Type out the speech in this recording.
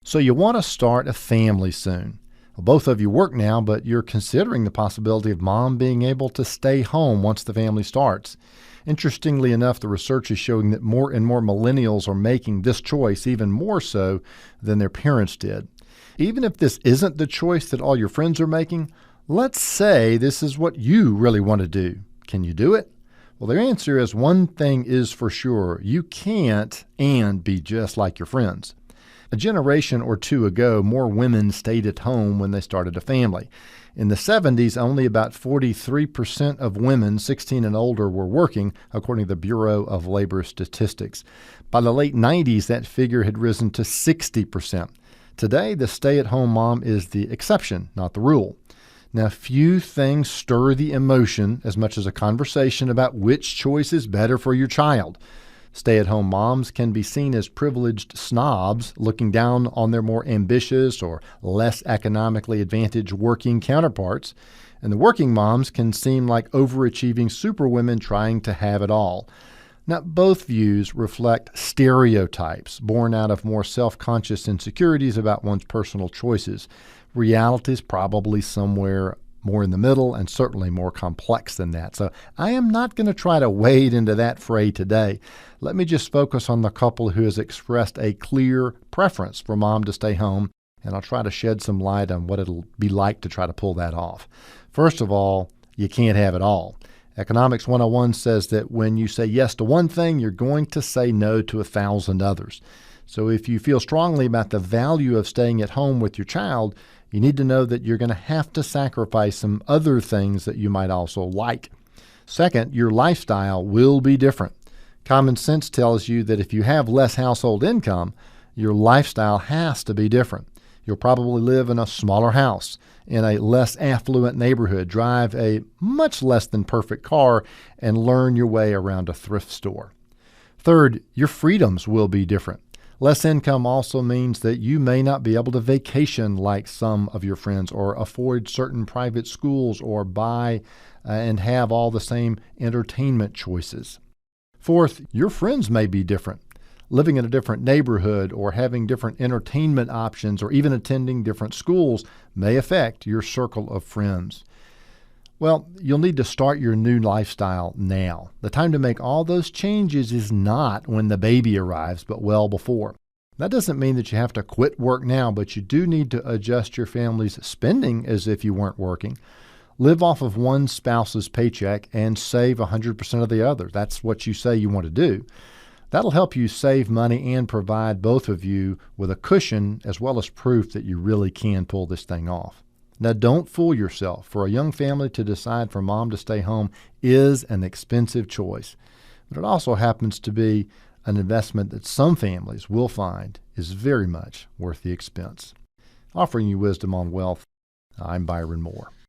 So you want to start a family soon. Well, both of you work now, but you're considering the possibility of mom being able to stay home once the family starts. Interestingly enough, the research is showing that more and more millennials are making this choice, even more so than their parents did. Even if this isn't the choice that all your friends are making, let's say this is what you really want to do. Can you do it? Well, their answer is one thing is for sure: you can't and be just like your friends. A generation or two ago, more women stayed at home when they started a family. In the 70s, only about 43% of women 16 and older were working, according to the Bureau of Labor Statistics. By the late 90s, that figure had risen to 60%. Today, the stay-at-home mom is the exception, not the rule. Now, few things stir the emotion as much as a conversation about which choice is better for your child. Stay-at-home moms can be seen as privileged snobs looking down on their more ambitious or less economically advantaged working counterparts. And the working moms can seem like overachieving superwomen trying to have it all. Now, both views reflect stereotypes born out of more self-conscious insecurities about one's personal choices. Reality is probably somewhere more in the middle and certainly more complex than that. So I am not going to try to wade into that fray today. Let me just focus on the couple who has expressed a clear preference for mom to stay home, and I'll try to shed some light on what it'll be like to try to pull that off. First of all, you can't have it all. Economics 101 says that when you say yes to one thing, you're going to say no to 1,000 others. So if you feel strongly about the value of staying at home with your child, you need to know that you're going to have to sacrifice some other things that you might also like. Second, your lifestyle will be different. Common sense tells you that if you have less household income, your lifestyle has to be different. You'll probably live in a smaller house, in a less affluent neighborhood, drive a much less than perfect car, and learn your way around a thrift store. Third, your freedoms will be different. Less income also means that you may not be able to vacation like some of your friends, or afford certain private schools, or buy and have all the same entertainment choices. Fourth, your friends may be different. Living in a different neighborhood or having different entertainment options or even attending different schools may affect your circle of friends. Well, you'll need to start your new lifestyle now. The time to make all those changes is not when the baby arrives, but well before. That doesn't mean that you have to quit work now, but you do need to adjust your family's spending as if you weren't working. Live off of one spouse's paycheck and save 100% of the other. That's what you say you want to do. That'll help you save money and provide both of you with a cushion as well as proof that you really can pull this thing off. Now, don't fool yourself. For a young family to decide for mom to stay home is an expensive choice, but it also happens to be an investment that some families will find is very much worth the expense. Offering you wisdom on wealth, I'm Byron Moore.